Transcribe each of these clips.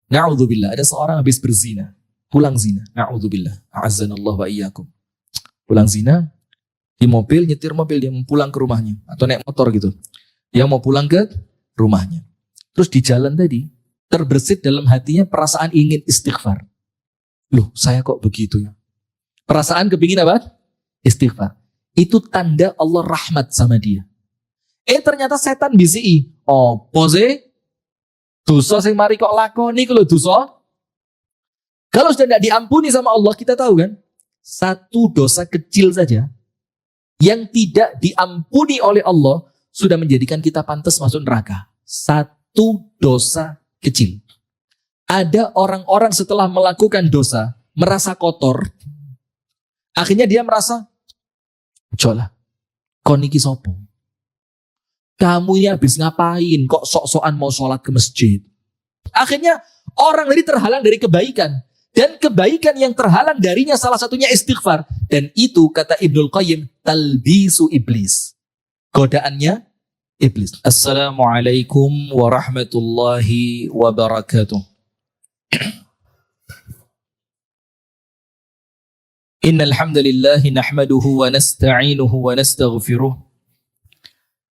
Na'udzubillah, ada seorang habis berzina, pulang zina. Na'udzubillah, a'azzanallahu wa iyyakum. Pulang zina, di mobil, nyetir mobil, dia mau pulang ke rumahnya. Atau naik motor gitu. Dia mau pulang ke rumahnya. Terus di jalan tadi, terbersit dalam hatinya perasaan ingin istighfar. Loh, saya kok begitu ya? Perasaan kepingin apa? Istighfar. Itu tanda Allah rahmat sama dia. Ternyata setan bisi. Opo sih? Dosa sing mari kok lakoni kalau dosa. Kalau sudah tidak diampuni sama Allah, kita tahu kan? Satu dosa kecil saja yang tidak diampuni oleh Allah sudah menjadikan kita pantas masuk neraka. Satu dosa kecil. Ada orang-orang setelah melakukan dosa merasa kotor. Akhirnya dia merasa, jolah, kon iki sopo? Kamu ini habis ngapain? Kok sok-sokan mau sholat ke masjid? Akhirnya orang tadi terhalang dari kebaikan. Dan kebaikan yang terhalang darinya salah satunya istighfar. Dan itu kata Ibnul Qayyim, talbisu iblis. Godaannya iblis. Assalamualaikum warahmatullahi wabarakatuh. Innal hamdalillah nahmaduhu wa nasta'inuhu wa nastaghfiruh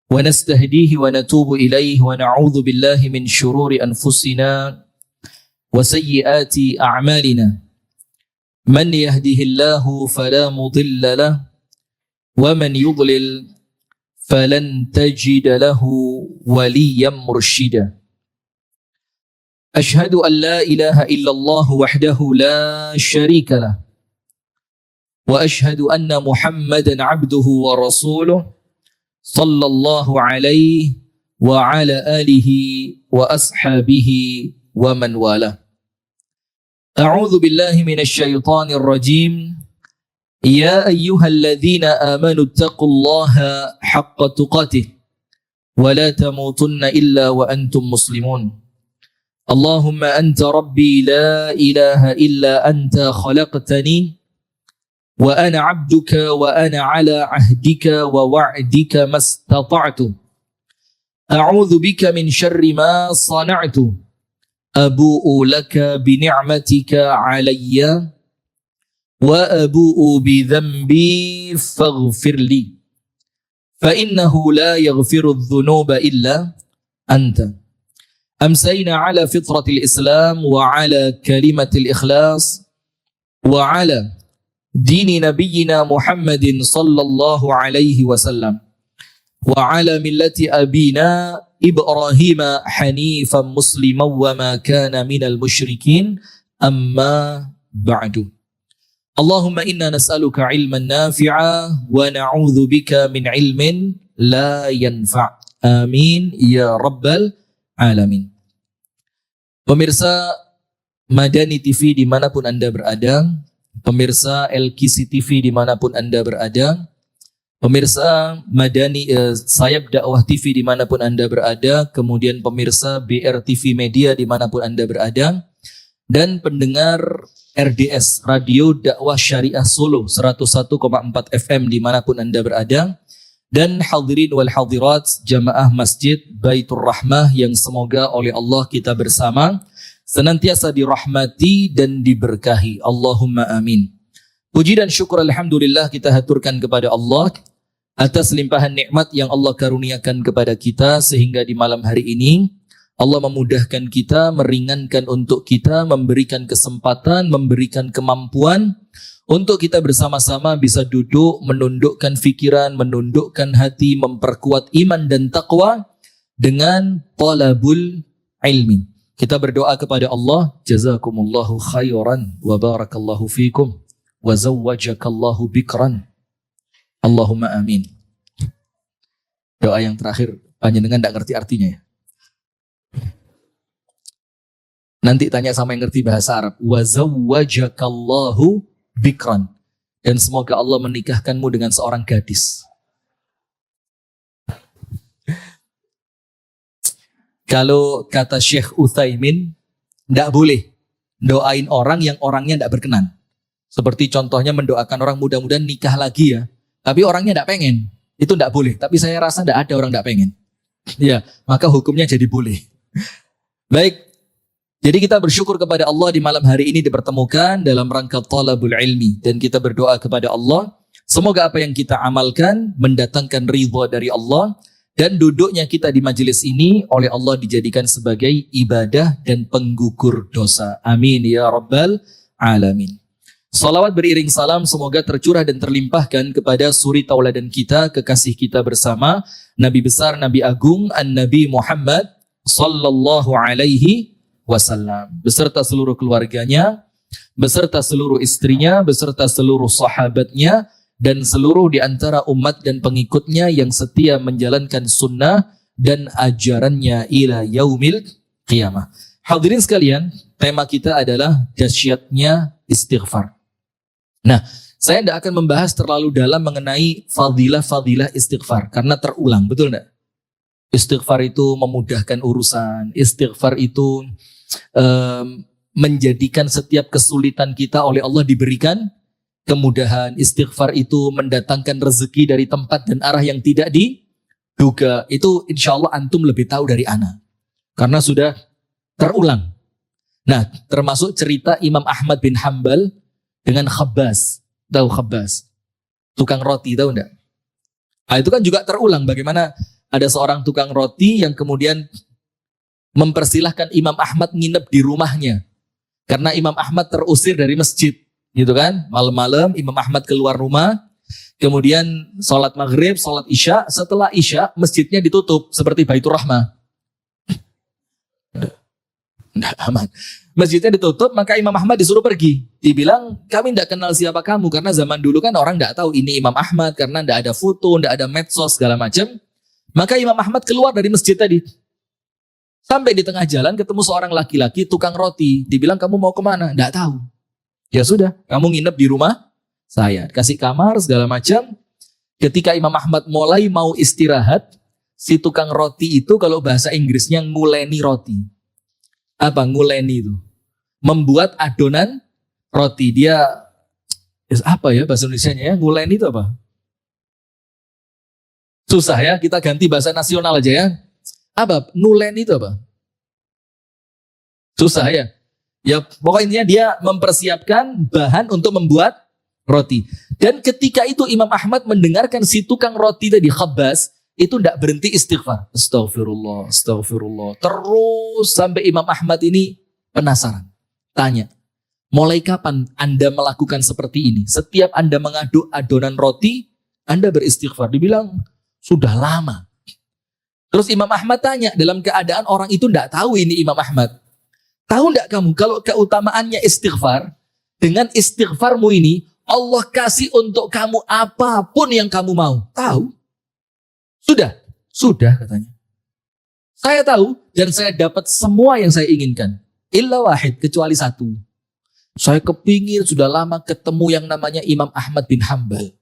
wa nastahdihi wa natubu ilaihi wa na'udzu billahi min shururi anfusina wa sayyiati a'malina. Man yahdihillahu fala mudilla lahu wa man yudlil falan tajida lahu waliyan mursyida. Ashhadu an la ilaha illallah wahdahu la syarika lah. وأشهد أن محمدا عبده ورسوله صلى الله عليه وعلى آله وأصحابه ومن والاه. أعوذ بالله من الشيطان الرجيم. يا أيها الذين آمنوا اتقوا الله حق تقاته ولا تموتن إلا وأنتم مسلمون. اللهم أنت ربي لا إله إلا أنت خلقتني وأنا عبدك وأنا على عهدك ووعدك ما استطعت. أعوذ بك من شر ما صنعت. أبوء لك بنعمتك علي وأبوء بذنبي فاغفر لي فإنه لا يغفر الذنوب إلا أنت. أمسينا على فطرة الإسلام وعلى كلمة الإخلاص وعلى دين نبينا محمد صلى الله عليه وسلم وعلى ملة أبينا إبراهيم حنيفا مسلما وما كان من المشركين أما بعد. اللهم إنا نسألك علما نافعا ونعوذ بك من علم لا ينفع. آمين يا رب العالمين. Pemirsa Madani TV dimanapun Anda berada, pemirsa LKC TV dimanapun Anda berada, pemirsa Madani Sayap Dakwah TV dimanapun Anda berada, kemudian pemirsa BR TV Media dimanapun Anda berada, dan pendengar RDS Radio Dakwah Syariah Solo 101,4 FM dimanapun Anda berada, dan hadirin wal hadirat jamaah Masjid Baitur Rahmah yang semoga oleh Allah kita bersama senantiasa dirahmati dan diberkahi. Allahumma amin. Puji dan syukur alhamdulillah kita haturkan kepada Allah atas limpahan nikmat yang Allah karuniakan kepada kita sehingga di malam hari ini Allah memudahkan kita, meringankan untuk kita, memberikan kesempatan, memberikan kemampuan untuk kita bersama-sama bisa duduk, menundukkan fikiran, menundukkan hati, memperkuat iman dan taqwa dengan talabul ilmi. Kita berdoa kepada Allah, jazakumullahu khairan wa barakallahu fikum wa zawwajakallahu bikran. Allahumma amin. Doa yang terakhir, panjenengan tidak ngerti artinya ya. Nanti tanya sama yang ngerti bahasa Arab. Wa zawwajakallahu bikran. Dan semoga Allah menikahkanmu dengan seorang gadis. Kalau kata Syekh Utsaimin, tidak boleh doain orang yang orangnya tidak berkenan. Seperti contohnya mendoakan orang mudah-mudahan nikah lagi ya. Tapi orangnya tidak pengen. Itu tidak boleh. Tapi saya rasa tidak ada orang tidak pengen. Ya, maka hukumnya jadi boleh. Baik, Jadi kita bersyukur kepada Allah di malam hari ini dipertemukan dalam rangka talabul ilmi. Dan kita berdoa kepada Allah, semoga apa yang kita amalkan mendatangkan ridha dari Allah. Dan duduknya kita di majelis ini oleh Allah dijadikan sebagai ibadah dan penggugur dosa. Amin ya rabbal alamin. Salawat beriring salam semoga tercurah dan terlimpahkan kepada suri tauladan kita, kekasih kita bersama, Nabi besar, Nabi agung, An-Nabi Muhammad sallallahu alaihi wasallam. Beserta seluruh keluarganya, beserta seluruh istrinya, beserta seluruh sahabatnya, dan seluruh di antara umat dan pengikutnya yang setia menjalankan sunnah dan ajarannya ila yaumil qiyamah. Hadirin sekalian, tema kita adalah dahsyatnya istighfar. Nah, saya tidak akan membahas terlalu dalam mengenai fadilah-fadilah istighfar karena terulang, betul tidak? Istighfar itu memudahkan urusan, istighfar itu menjadikan setiap kesulitan kita oleh Allah diberikan kemudahan. Istighfar itu mendatangkan rezeki dari tempat dan arah yang tidak diduga. Itu insya Allah antum lebih tahu dari ana, karena sudah terulang. Nah, termasuk cerita Imam Ahmad bin Hanbal dengan Khabbas. Tahu Khabbas? Tukang roti, tahu enggak? Nah, itu kan juga terulang. Bagaimana ada seorang tukang roti yang kemudian mempersilahkan Imam Ahmad nginep di rumahnya. Karena Imam Ahmad terusir dari masjid. Gitu kan, malam-malam Imam Ahmad keluar rumah, kemudian sholat maghrib, sholat isya, setelah isya masjidnya ditutup seperti Baitur Rahmah. Nggak aman. Masjidnya ditutup, maka Imam Ahmad disuruh pergi. Dibilang, kami tidak kenal siapa kamu, karena zaman dulu kan orang tidak tahu ini Imam Ahmad, karena tidak ada foto, tidak ada medsos, segala macam. Maka Imam Ahmad keluar dari masjid tadi. Sampai di tengah jalan ketemu seorang laki-laki tukang roti. Dibilang, kamu mau kemana? Tidak tahu. Ya sudah, kamu nginep di rumah saya. Kasih kamar, segala macam. Ketika Imam Ahmad mulai mau istirahat, si tukang roti itu kalau bahasa Inggrisnya nguleni roti. Apa nguleni itu? Membuat adonan roti. Dia, apa ya bahasa Indonesianya ya? Nguleni itu apa? Susah ya, kita ganti bahasa nasional aja ya. Apa? Nguleni itu apa? Susah ya. Ya pokoknya dia mempersiapkan bahan untuk membuat roti. Dan ketika itu Imam Ahmad mendengarkan si tukang roti tadi Khabbas, itu tidak berhenti istighfar. Astagfirullah, astagfirullah. Terus sampai Imam Ahmad ini penasaran. Tanya, mulai kapan Anda melakukan seperti ini? Setiap Anda mengaduk adonan roti, Anda beristighfar. Dibilang, sudah lama. Terus Imam Ahmad tanya, dalam keadaan orang itu tidak tahu ini Imam Ahmad. Tahu enggak kamu kalau keutamaannya istighfar, dengan istighfarmu ini Allah kasih untuk kamu apapun yang kamu mau. Tahu? Sudah? Sudah katanya. Saya tahu dan saya dapat semua yang saya inginkan. Illa wahid, kecuali satu. Saya kepingin sudah lama ketemu yang namanya Imam Ahmad bin Hanbal.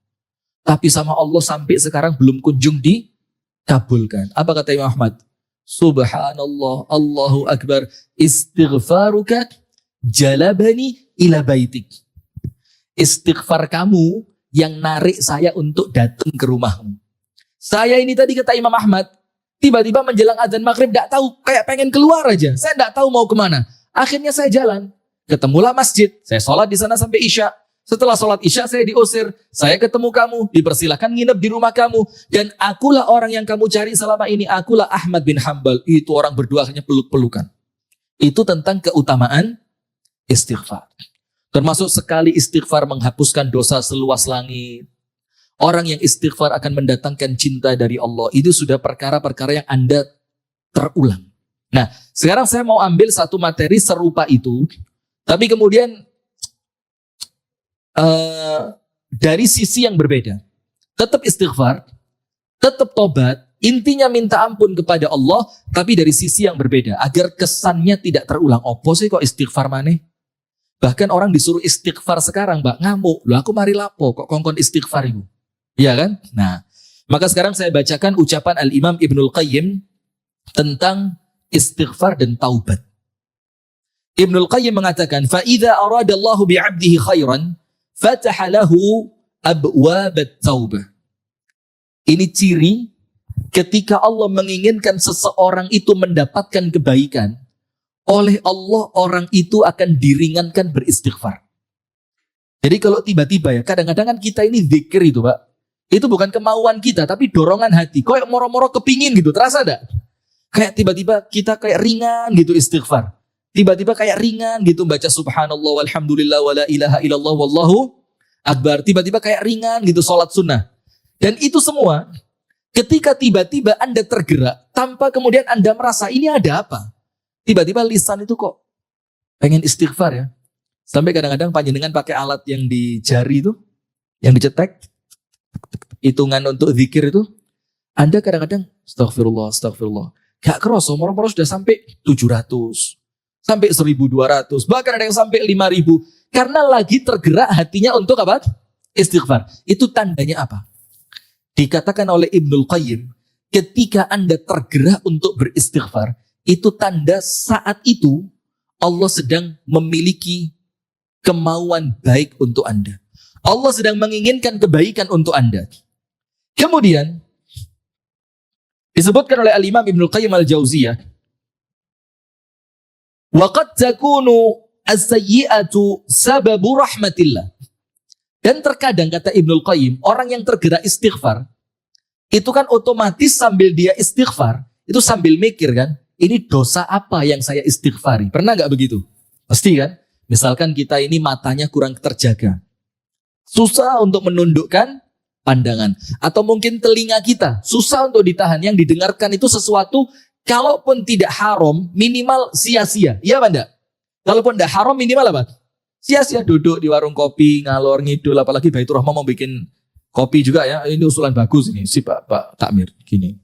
Tapi sama Allah sampai sekarang belum kunjung dikabulkan. Apa kata Imam Ahmad? Subhanallah, Allahu Akbar, istighfaruka jalabani ila baitik. Istighfar kamu yang narik saya untuk datang ke rumahmu. Saya ini tadi kata Imam Ahmad, tiba-tiba menjelang azan maghrib tidak tahu, kayak pengen keluar aja. Saya tidak tahu mau kemana. Akhirnya saya jalan, ketemulah masjid, saya sholat di sana sampai isya. Setelah sholat isya saya diusir, saya ketemu kamu, dipersilahkan nginep di rumah kamu. Dan akulah orang yang kamu cari selama ini, akulah Ahmad bin Hanbal. Itu orang berdua akhirnya peluk-pelukan. Itu tentang keutamaan istighfar. Termasuk sekali istighfar menghapuskan dosa seluas langit. Orang yang istighfar akan mendatangkan cinta dari Allah. Itu sudah perkara-perkara yang Anda terulang. Nah, sekarang saya mau ambil satu materi serupa itu. Tapi kemudian dari sisi yang berbeda. Tetap istighfar, tetap tobat, intinya minta ampun kepada Allah, tapi dari sisi yang berbeda, agar kesannya tidak terulang. Opo sih kok istighfar maneh? Bahkan orang disuruh istighfar sekarang, Mbak, ngamuk. Loh aku mari lapo, kok kongkon istighfar ibu? Iya kan? Nah, maka sekarang saya bacakan ucapan Al-Imam Ibnul Qayyim tentang istighfar dan taubat. Ibnul Qayyim mengatakan, فَإِذَا أَرَادَ اللَّهُ بِعَبْدِهِ خَيْرًا فَتَحَ لَهُ أَبْوَابَ التَّوْبَةِ. Ini ciri ketika Allah menginginkan seseorang itu mendapatkan kebaikan, oleh Allah orang itu akan diringankan beristighfar. Jadi kalau tiba-tiba ya, kadang-kadang kan kita ini zikir itu Pak, itu bukan kemauan kita, tapi dorongan hati. Kayak moro-moro kepingin gitu, terasa enggak? Kayak tiba-tiba kita kayak ringan gitu istighfar. Tiba-tiba kayak ringan gitu baca subhanallah walhamdulillah wala ilaha illallah wallahu akbar. Tiba-tiba kayak ringan gitu sholat sunnah. Dan itu semua ketika tiba-tiba Anda tergerak tanpa kemudian Anda merasa ini ada apa. Tiba-tiba lisan itu kok pengen istighfar ya. Sampai kadang-kadang panjenengan pakai alat yang di jari itu, yang dicetek, hitungan untuk zikir itu, Anda kadang-kadang astagfirullah, astagfirullah. Gak kerasa, moro-moro sudah sampai 700, sampai 1200, bahkan ada yang sampai 5000. Karena lagi tergerak hatinya untuk apa? Istighfar. Itu tandanya apa? Dikatakan oleh Ibnul Qayyim, ketika Anda tergerak untuk beristighfar, itu tanda saat itu Allah sedang memiliki kemauan baik untuk Anda. Allah sedang menginginkan kebaikan untuk Anda. Kemudian disebutkan oleh Al-Imam Ibnul Qayyim Al-Jauziyah, waqad takunu as-sayyi'atu sababu rahmatillah. Dan terkadang kata Ibnul Qayyim, orang yang tergerak istighfar itu kan otomatis sambil dia istighfar itu sambil mikir kan, ini dosa apa yang saya istighfari? Pernah nggak begitu? Pasti kan? Misalkan kita ini matanya kurang terjaga, susah untuk menundukkan pandangan. Atau mungkin telinga kita susah untuk ditahan, yang didengarkan itu sesuatu kalaupun tidak haram minimal sia-sia. Iya apa enggak? Kalaupun tidak haram minimal apa? Sia-sia. Duduk di warung kopi ngalor ngidul, apalagi Baitur Rahmah mau bikin kopi juga ya. Ini usulan bagus ini si Pak Takmir gini.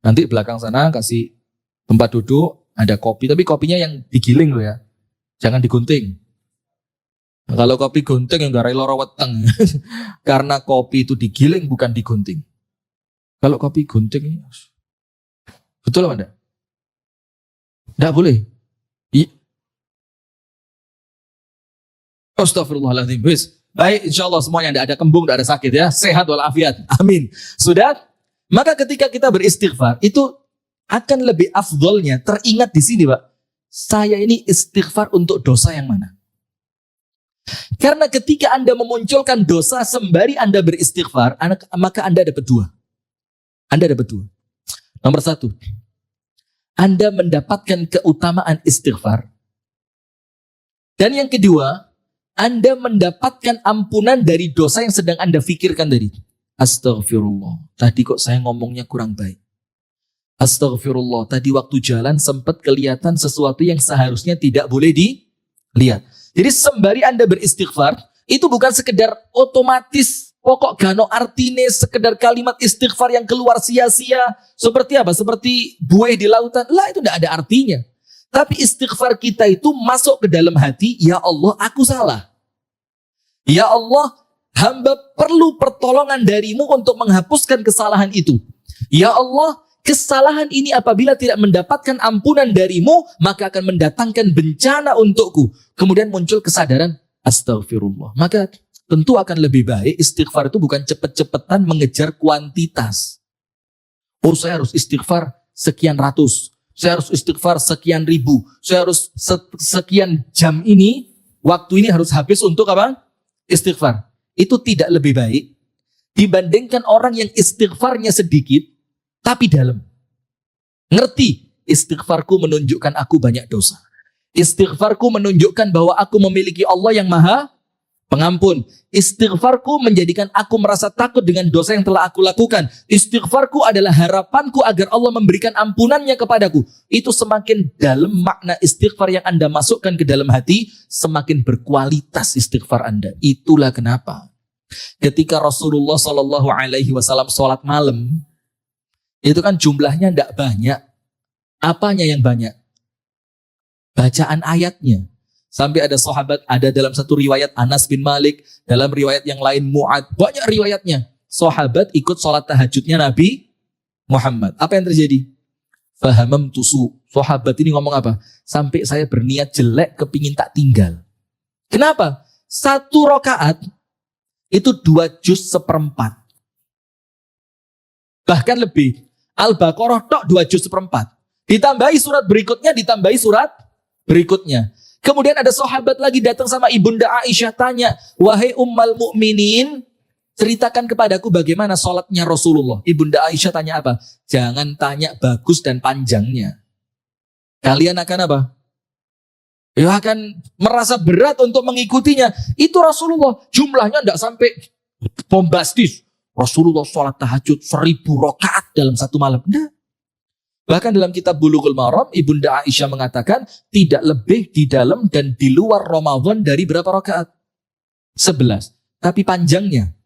Nanti belakang sana kasih tempat duduk, ada kopi, tapi kopinya yang digiling loh ya. Jangan digunting. Kalau kopi gunting yang garai loro weteng. Karena kopi itu digiling bukan digunting. Kalau kopi gunting, betul apa enggak? Enggak boleh. Astagfirullahaladzim. Baik, insyaAllah semuanya tidak ada kembung, tidak ada sakit ya. Sehat walafiat. Amin. Sudah? Maka ketika kita beristighfar, itu akan lebih afdolnya teringat di sini Pak. Saya ini istighfar untuk dosa yang mana? Karena ketika Anda memunculkan dosa sembari Anda beristighfar, maka Anda dapat dua. Anda dapat dua. Nomor satu, Anda mendapatkan keutamaan istighfar. Dan yang kedua, Anda mendapatkan ampunan dari dosa yang sedang Anda fikirkan tadi. Astagfirullah, tadi kok saya ngomongnya kurang baik. Astagfirullah, tadi waktu jalan sempat kelihatan sesuatu yang seharusnya tidak boleh dilihat. Jadi sembari Anda beristighfar, itu bukan sekedar otomatis, pokok gano artine, sekedar kalimat istighfar yang keluar sia-sia. Seperti apa? Seperti buih di lautan. Lah, itu tidak ada artinya. Tapi istighfar kita itu masuk ke dalam hati, ya Allah, aku salah. Ya Allah, hamba perlu pertolongan darimu untuk menghapuskan kesalahan itu. Ya Allah, kesalahan ini apabila tidak mendapatkan ampunan darimu, maka akan mendatangkan bencana untukku. Kemudian muncul kesadaran, astagfirullah. Maka tentu akan lebih baik istighfar itu bukan cepet-cepetan mengejar kuantitas. Oh, saya harus istighfar sekian ratus. Saya harus istighfar sekian ribu. Saya harus sekian jam ini, waktu ini harus habis untuk apa? Istighfar. Itu tidak lebih baik dibandingkan orang yang istighfarnya sedikit, tapi dalam. Ngerti, istighfarku menunjukkan aku banyak dosa. Istighfarku menunjukkan bahwa aku memiliki Allah yang maha pengampun. Istighfarku menjadikan aku merasa takut dengan dosa yang telah aku lakukan. Istighfarku adalah harapanku agar Allah memberikan ampunannya kepadaku. Itu semakin dalam makna istighfar yang Anda masukkan ke dalam hati, semakin berkualitas istighfar Anda. Itulah kenapa ketika Rasulullah SAW sholat malam, itu kan jumlahnya tidak banyak. Apanya yang banyak? Bacaan ayatnya. Sampai ada sahabat, ada dalam satu riwayat Anas bin Malik, dalam riwayat yang lain Mu'ad. Banyak riwayatnya. Sahabat ikut sholat tahajudnya Nabi Muhammad. Apa yang terjadi? Fahamam tusu. Sahabat ini ngomong apa? Sampai saya berniat jelek, kepingin tak tinggal. Kenapa? Satu rakaat itu 2 juz seperempat. Bahkan lebih. Al-Baqarah tok 2 juz seperempat. Ditambahi surat berikutnya, ditambahi surat berikutnya. Kemudian ada sahabat lagi datang sama Ibunda Aisyah tanya, wahai Ummal Mukminin, ceritakan kepadaku bagaimana sholatnya Rasulullah. Ibunda Aisyah tanya apa? Jangan tanya bagus dan panjangnya. Kalian akan apa? Ya akan merasa berat untuk mengikutinya. Itu Rasulullah. Jumlahnya tidak sampai bombastis. Rasulullah sholat tahajud 1000 rakaat dalam satu malam. Nah. Bahkan dalam kitab Bulughul Maram, Ibunda Aisyah mengatakan tidak lebih di dalam dan di luar Ramadan dari berapa rakaat? 11. Tapi panjangnya,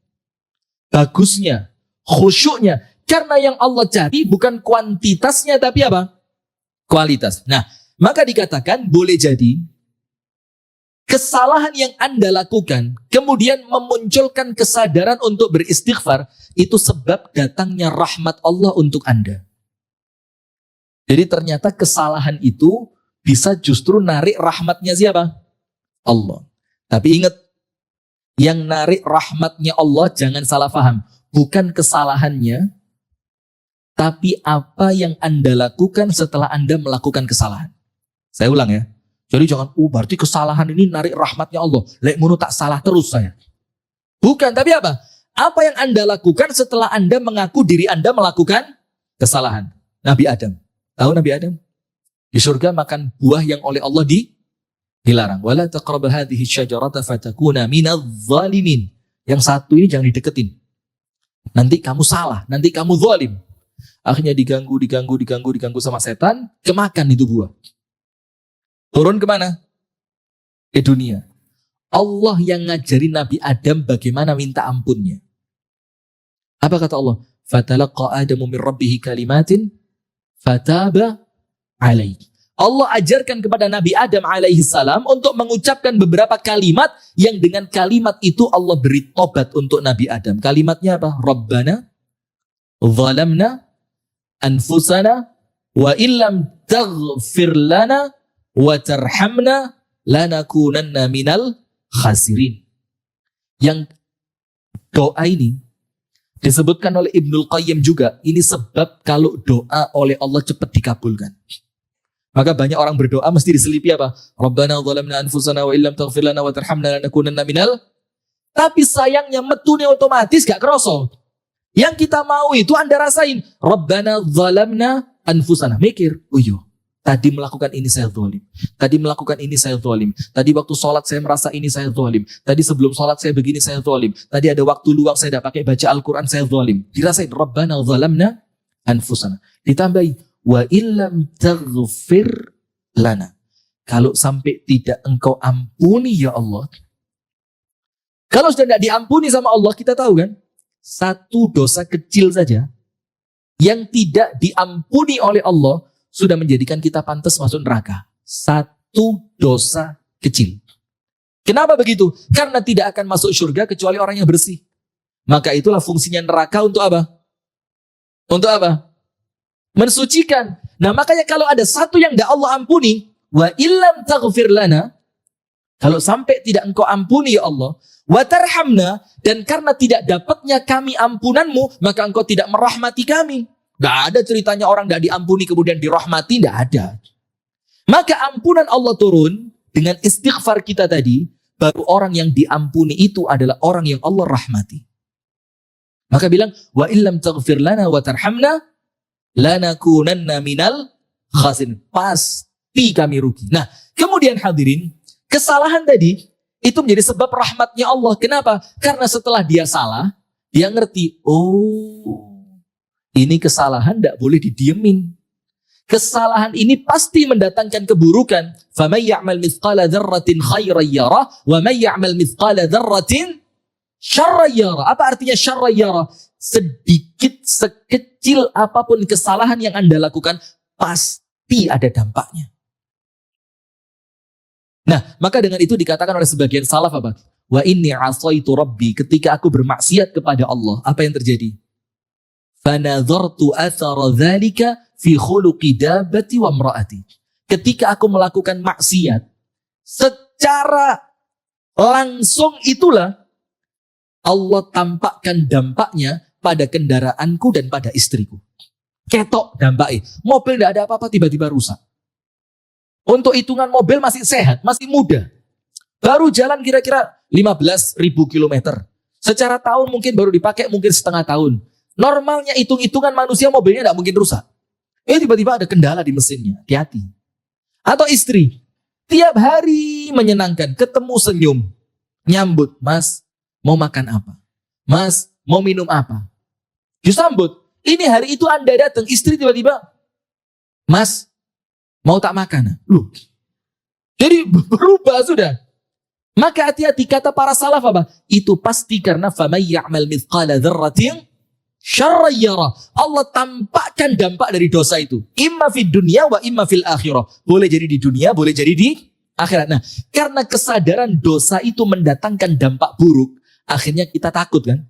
bagusnya, khusyuknya. Karena yang Allah cari bukan kuantitasnya tapi apa? Kualitas. Nah, maka dikatakan boleh jadi kesalahan yang Anda lakukan kemudian memunculkan kesadaran untuk beristighfar, itu sebab datangnya rahmat Allah untuk Anda. Jadi ternyata kesalahan itu bisa justru narik rahmatnya siapa? Allah. Tapi ingat, yang narik rahmatnya Allah jangan salah paham. Bukan kesalahannya, tapi apa yang Anda lakukan setelah Anda melakukan kesalahan. Saya ulang ya. Jadi jangan, berarti kesalahan ini narik rahmatnya Allah. Lek ngono tak salah terus saya. Bukan, tapi apa? Apa yang Anda lakukan setelah Anda mengaku diri Anda melakukan kesalahan. Nabi Adam. Tahu Nabi Adam? Di surga makan buah yang oleh Allah dilarang. Wala taqrabu hadhihi syajarata fatakuna minadh dhalimin. Yang satu ini jangan dideketin. Nanti kamu salah, nanti kamu zalim. Akhirnya diganggu sama setan, kemakan itu buah. Turun kemana? Ke dunia. Allah yang ngajari Nabi Adam bagaimana minta ampunnya. Apa kata Allah? Fatalaqa Adamu min rabbihi kalimatin fataba alaihi. Allah ajarkan kepada Nabi Adam alaihi salam untuk mengucapkan beberapa kalimat yang dengan kalimat itu Allah beri tobat untuk Nabi Adam. Kalimatnya apa? Rabbana zalamna anfusana wa illam taghfir lana wa tarhamna lanakunanna minal khasirin. Yang doa ini disebutkan oleh Ibnul Qayyim juga, ini sebab kalau doa oleh Allah cepat dikabulkan. Maka banyak orang berdoa mesti diselipi apa? Rabbana zalamna anfusana wa illam taghfir lana wa tarhamna lanakunanna minal. Tapi sayangnya metune otomatis gak kerasa. Yang kita mau itu Anda rasain. Rabbana zalamna anfusana. Mikir, oh iya, tadi melakukan ini saya zalim. Tadi melakukan ini saya zalim. Tadi waktu sholat saya merasa ini saya zalim. Tadi sebelum sholat saya begini saya zalim. Tadi ada waktu luang saya tidak pakai baca Al-Quran saya zalim. Dirasain Rabbana zalamna anfusana. Ditambahi wa illam taghfir lana. Kalau sampai tidak engkau ampuni ya Allah. Kalau sudah tidak diampuni sama Allah, kita tahu kan? Satu dosa kecil saja yang tidak diampuni oleh Allah sudah menjadikan kita pantas masuk neraka. Satu dosa kecil. Kenapa begitu? Karena tidak akan masuk surga kecuali orang yang bersih. Maka itulah fungsinya neraka untuk apa? Untuk apa? Mensucikan. Nah makanya kalau ada satu yang tidak Allah ampuni, wa illam taghfir lana, kalau sampai tidak engkau ampuni ya Allah, wa tarhamna, dan karena tidak dapatnya kami ampunanmu, maka engkau tidak merahmati kami. Gak ada ceritanya orang gak diampuni kemudian dirahmati, gak ada. Maka ampunan Allah turun dengan istighfar kita tadi, baru orang yang diampuni itu adalah orang yang Allah rahmati. Maka bilang, wa illam taghfir lana wa tarhamna, lanakunanna minal khasirin. Pasti kami rugi. Nah, kemudian hadirin, kesalahan tadi itu menjadi sebab rahmatnya Allah. Kenapa? Karena setelah dia salah, dia ngerti, oh, ini kesalahan tidak boleh didiemin. Kesalahan ini pasti mendatangkan keburukan. فَمَنْ يَعْمَلْ مِثْقَالَ ذَرَّةٍ خَيْرًا يَرَهُ وَمَنْ يَعْمَلْ مِثْقَالَ ذَرَّةٍ شَرًّا يَرَهُ. Apa artinya syarra yara? Sedikit, sekecil apapun kesalahan yang Anda lakukan, pasti ada dampaknya. Nah, maka dengan itu dikatakan oleh sebagian salaf apa? Wa inni asaitu rabbi. Ketika aku bermaksiat kepada Allah, apa yang terjadi? Fanadhartu athara dzalika fi khuluqi dabbati wa imraati. Ketika aku melakukan maksiat, secara langsung itulah Allah tampakkan dampaknya pada kendaraanku dan pada istriku. Ketok dampaknya. Mobil tidak ada apa-apa tiba-tiba rusak. Untuk hitungan mobil masih sehat, masih muda. Baru jalan kira-kira 15.000 kilometer. Secara tahun mungkin baru dipakai mungkin setengah tahun. Normalnya hitung-hitungan manusia mobilnya tidak mungkin rusak. Tiba-tiba ada kendala di mesinnya, hati-hati. Atau istri, tiap hari menyenangkan, ketemu senyum, nyambut, mas mau makan apa? Mas mau minum apa? Disambut. Ini hari itu Anda datang, istri tiba-tiba, mas mau tak makan? Loh. Jadi berubah sudah. Maka hati-hati, kata para salaf apa? Itu pasti karena faman ya'mal mithqala dzarratin syarran yara. Allah tampakkan dampak dari dosa itu. Imma fid dunya wa imma fil akhirah. Boleh jadi di dunia, boleh jadi di akhirat. Nah, karena kesadaran dosa itu mendatangkan dampak buruk, akhirnya kita takut kan?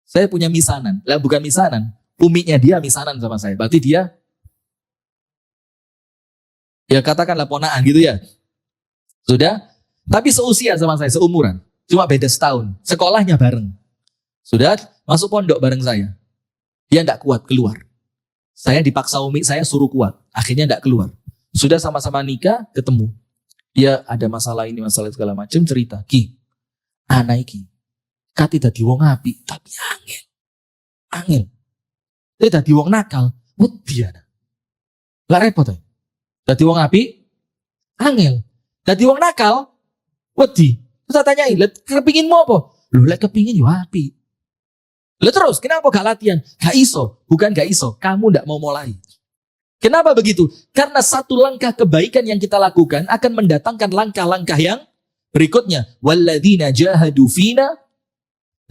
Saya punya misanan. Lah bukan misanan. Uminya dia misanan sama saya. Berarti dia ya katakanlah ponaan gitu ya. Sudah, tapi seusia sama saya, seumuran. Cuma beda setahun. Sekolahnya bareng. Sudah, masuk pondok bareng saya. Dia tidak kuat keluar. Saya dipaksa umi saya suruh kuat. Akhirnya tidak keluar. Sudah sama-sama nikah, ketemu. Dia ada masalah ini, masalah segala macam, cerita. Ki, anak iki, kati dadi wong apik, tapi angel. Angel. Dia dadi wong nakal, wedi ana. Lah repot ya. Dadi wong apik, angel. Dadi wong nakal, wedi. Terus saya tanyain, kepinginmu apa? Loh, lek kepingin yo apik. Lah terus, kenapa gak latihan? Gak iso. Bukan gak iso, kamu ndak mau mulai. Kenapa begitu? Karena satu langkah kebaikan yang kita lakukan akan mendatangkan langkah-langkah yang berikutnya. Walladzina jahadu fina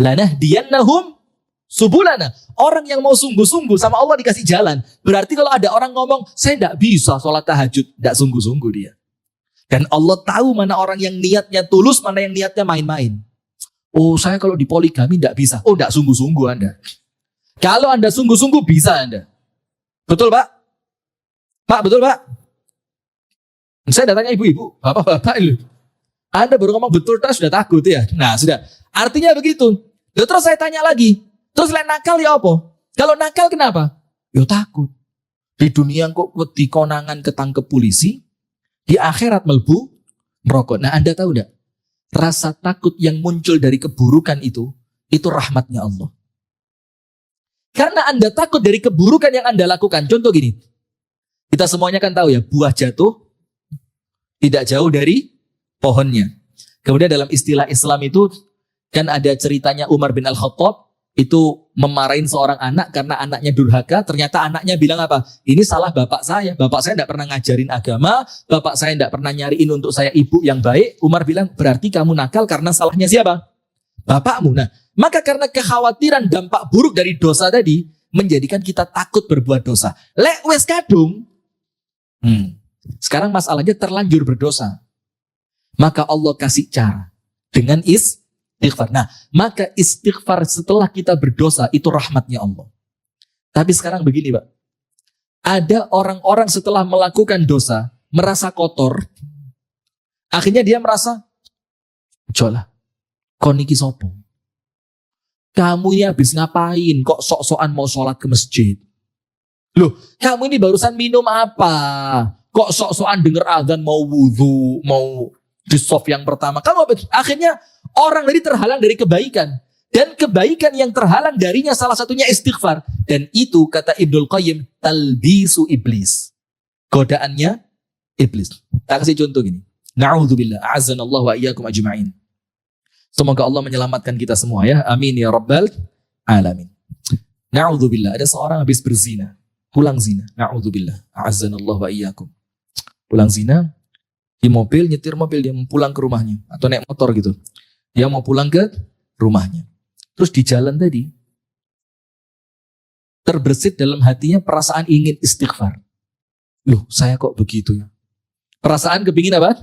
lanahdiyannahum subulana. Orang yang mau sungguh-sungguh sama Allah dikasih jalan. Berarti kalau ada orang ngomong, saya tidak bisa sholat tahajud. Tidak sungguh-sungguh dia. Dan Allah tahu mana orang yang niatnya tulus, mana yang niatnya main-main. Oh, saya kalau di poligami tidak bisa. Oh, tidak sungguh-sungguh Anda. Kalau Anda sungguh-sungguh bisa Anda. Betul Pak? Pak, betul Pak? Saya datangnya ibu-ibu, bapak-bapak itu. Anda baru ngomong betul, sudah takut ya. Nah, sudah. Artinya begitu. Terus saya tanya lagi. Terus nakal ya apa? Kalau nakal kenapa? Ya takut. Di dunia kok di konangan ketangkep polisi, di akhirat melbu merokok. Nah, Anda tahu enggak? Rasa takut yang muncul dari keburukan itu rahmatnya Allah. Karena Anda takut dari keburukan yang Anda lakukan. Contoh gini, kita semuanya kan tahu ya, buah jatuh tidak jauh dari pohonnya. Kemudian dalam istilah Islam itu kan ada ceritanya Umar bin Al-Khattab itu memarahin seorang anak karena anaknya durhaka. Ternyata anaknya bilang apa? Ini salah bapak saya. Bapak saya tidak pernah ngajarin agama. Bapak saya tidak pernah nyariin untuk saya ibu yang baik. Umar bilang, berarti kamu nakal karena salahnya siapa? Bapakmu. Nah, maka karena kekhawatiran dampak buruk dari dosa tadi, menjadikan kita takut berbuat dosa. Lek wes kadung. Sekarang masalahnya terlanjur berdosa. Maka Allah kasih cara. Dengan istighfar. Nah, maka istighfar setelah kita berdosa itu rahmatnya Allah. Tapi sekarang begini Pak. Ada orang-orang setelah melakukan dosa, merasa kotor. Akhirnya dia merasa, jolah, koniki sopo. Kamu ini habis ngapain? Kok sok-sokan mau sholat ke masjid? Loh, kamu ini barusan minum apa? Kok sok-sokan denger azan mau wudhu, mau di soft yang pertama. Kamu akhirnya orang tadi terhalang dari kebaikan. Dan kebaikan yang terhalang darinya salah satunya istighfar. Dan itu kata Ibnul Qayyim, talbisu iblis. Godaannya iblis. Tak kasih contoh gini. Na'udzubillah. A'azzanallahu wa iyyakum ajma'in. Semoga Allah menyelamatkan kita semua ya. Amin ya rabbal alamin. Na'udzubillah. Ada seorang habis berzina. Pulang zina. Na'udzubillah. A'azzanallahu wa iyyakum. Pulang zina. Di mobil, nyetir mobil, dia mau pulang ke rumahnya. Atau naik motor gitu. Dia mau pulang ke rumahnya. Terus di jalan tadi, terbersit dalam hatinya perasaan ingin istighfar. Loh, saya kok begitu ya? Perasaan kepingin apa?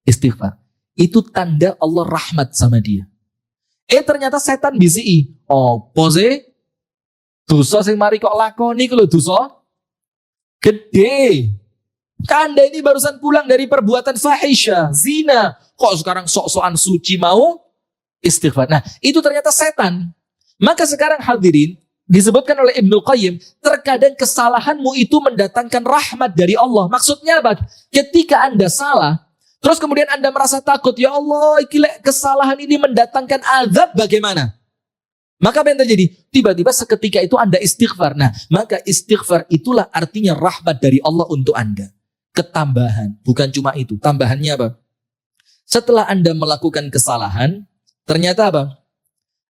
Istighfar. Itu tanda Allah rahmat sama dia. Ternyata setan bisi. Oh, pose, dosa sing mari kok lakoni kalau dosa gede. Anda ini barusan pulang dari perbuatan fahisha, zina. Kok sekarang sok-sokan suci mau istighfar. Nah, itu ternyata setan. Maka sekarang hadirin, disebutkan oleh Ibnu Qayyim, terkadang kesalahanmu itu mendatangkan rahmat dari Allah. Maksudnya apa? Ketika Anda salah, terus kemudian Anda merasa takut, ya Allah, kesalahan ini mendatangkan azab, bagaimana? Maka apa yang terjadi? Tiba-tiba seketika itu Anda istighfar. Nah, maka istighfar itulah artinya rahmat dari Allah untuk Anda. Ketambahan, bukan cuma itu. Tambahannya apa? Setelah Anda melakukan kesalahan, ternyata apa?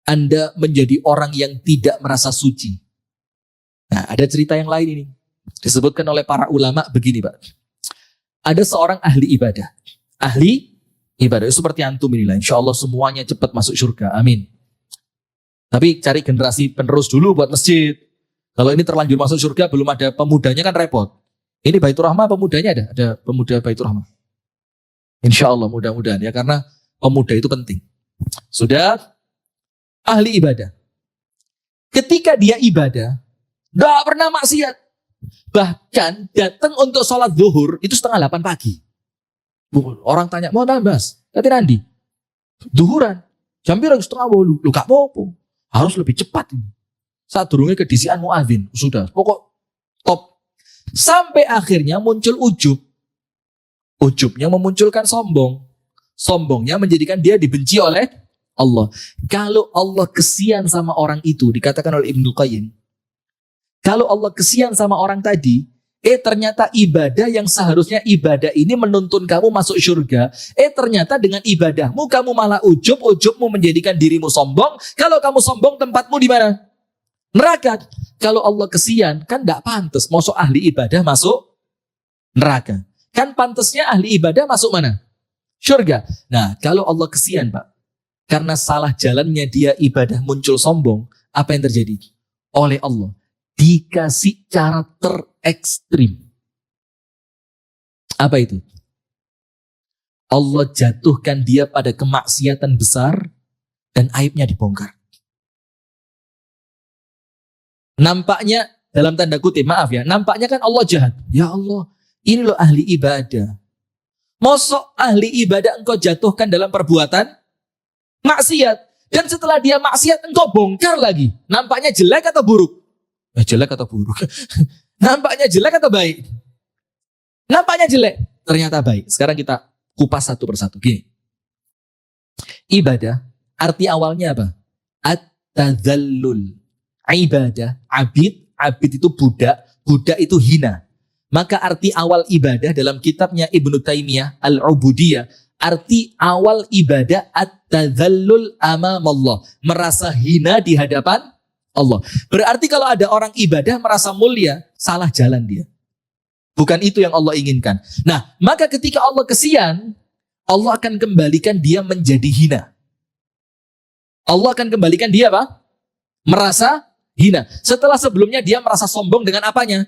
Anda menjadi orang yang tidak merasa suci. Nah, ada cerita yang lain ini. Disebutkan oleh para ulama begini, Pak. Ada seorang ahli ibadah. Ahli ibadah, seperti antum inilah. Insya Allah semuanya cepat masuk surga. Amin. Tapi cari generasi penerus dulu buat masjid. Kalau ini terlanjur masuk surga, belum ada pemudanya kan repot. Ini Baitur Rahmah pemudanya ada pemuda Baitur Rahmah. Insya Allah mudah-mudahan ya, karena pemuda itu penting. Sudah ahli ibadah. Ketika dia ibadah, gak pernah maksiat. Bahkan datang untuk sholat zuhur itu 7:30 pagi. Orang tanya, mau nambas? Kata Nandi, zuhuran. Jam berapa? 7:30. Lu gak apa-apa. Harus lebih cepat ini. Saat durungnya kedisian muadzin. Sudah, pokok top. Sampai akhirnya muncul ujub. Ujubnya memunculkan sombong. Sombongnya menjadikan dia dibenci oleh Allah. Kalau Allah kesian sama orang itu, dikatakan oleh Ibnu Qayyim, kalau Allah kesian sama orang tadi, ternyata ibadah yang seharusnya ibadah ini menuntun kamu masuk surga, ternyata dengan ibadahmu kamu malah ujubmu menjadikan dirimu sombong. Kalau kamu sombong, tempatmu di mana? Neraka. Kalau Allah kesian, kan tidak pantas masuk ahli ibadah masuk neraka. Kan pantasnya ahli ibadah masuk mana? Surga. Nah, kalau Allah kesian, Pak, karena salah jalannya dia ibadah muncul sombong, apa yang terjadi? Oleh Allah dikasih cara terekstrim. Apa itu? Allah jatuhkan dia pada kemaksiatan besar dan aibnya dibongkar. Nampaknya, dalam tanda kutip, maaf ya, nampaknya kan Allah jahat. Ya Allah, ini loh ahli ibadah. Mosok ahli ibadah engkau jatuhkan dalam perbuatan maksiat. Dan setelah dia maksiat, engkau bongkar lagi. Nampaknya jelek atau buruk? Jelek atau buruk? Nampaknya jelek atau baik? Nampaknya jelek, ternyata baik. Sekarang kita kupas satu persatu. Gini. Ibadah, arti awalnya apa? At-tadzallul. Ibadah, abid itu budak itu hina. Maka arti awal ibadah dalam kitabnya Ibnu Taimiyah Al-Ubudiyah, arti awal ibadah at-tadzallul amamallah, merasa hina di hadapan Allah. Berarti kalau ada orang ibadah merasa mulia, salah jalan dia. Bukan itu yang Allah inginkan. Nah, maka ketika Allah kesian, Allah akan kembalikan dia menjadi hina. Allah akan kembalikan dia apa? Merasa hina. Setelah sebelumnya dia merasa sombong dengan apanya?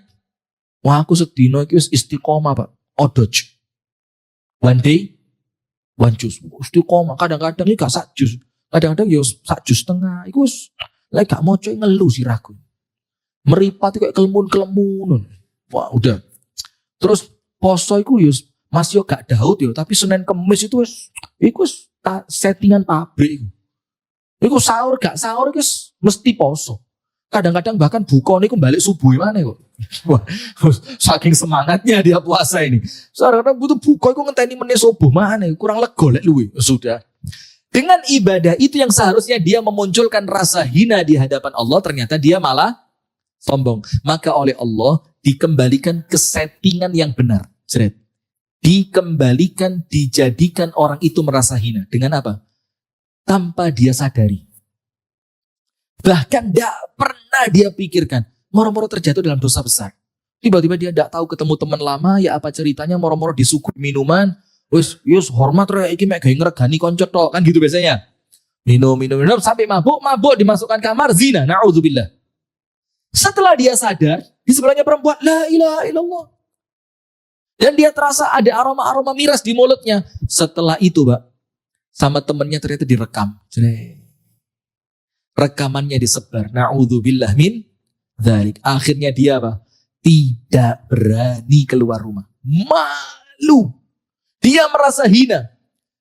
Wah, aku sedino iki wis istiqomah, Pak. Odoj. One day, one juice. Istiqomah. Kadang-kadang ini gak sak jus. Kadang-kadang ya sak jus setengah. Iku lagi gak mau coy ngeluh sirahku. Meripat kayak kelemun-kelemun. Wah, udah. Terus poso iku yo Mas yo gak daud yo, tapi Senin Kemis itu iku settingan pabrik iku. Iku sahur gak sahur iku mesti poso. Kadang-kadang bahkan buka niku balik subuh mana kok. Wah, saking semangatnya dia puasa ini. Kadang-kadang butuh buka iku ngenteni meneh subuh mana, kurang lega lek luwe. Sudah. Dengan ibadah itu yang seharusnya dia memunculkan rasa hina di hadapan Allah, ternyata dia malah sombong. Maka oleh Allah dikembalikan ke settingan yang benar. Jeret. Dikembalikan, dijadikan orang itu merasa hina. Dengan apa? Tanpa dia sadari. Bahkan tidak pernah dia pikirkan. Moro-moro terjatuh dalam dosa besar. Tiba-tiba dia tidak tahu ketemu teman lama, ya apa ceritanya, moro-moro disuguhi minuman. Wis hormat rek iki mek gawe ngregani kanca tok, kan gitu biasanya. Minum sampai mabuk dimasukkan kamar zina, naudzubillah. Setelah dia sadar, di sebelahnya perempuan, la ilaha illallah. Dan dia terasa ada aroma-aroma miras di mulutnya. Setelah itu, Pak, sama temannya ternyata direkam. Rekamannya disebar. Naudzubillah min dzalik. Akhirnya dia apa? Tidak berani keluar rumah. Malu. Dia merasa hina.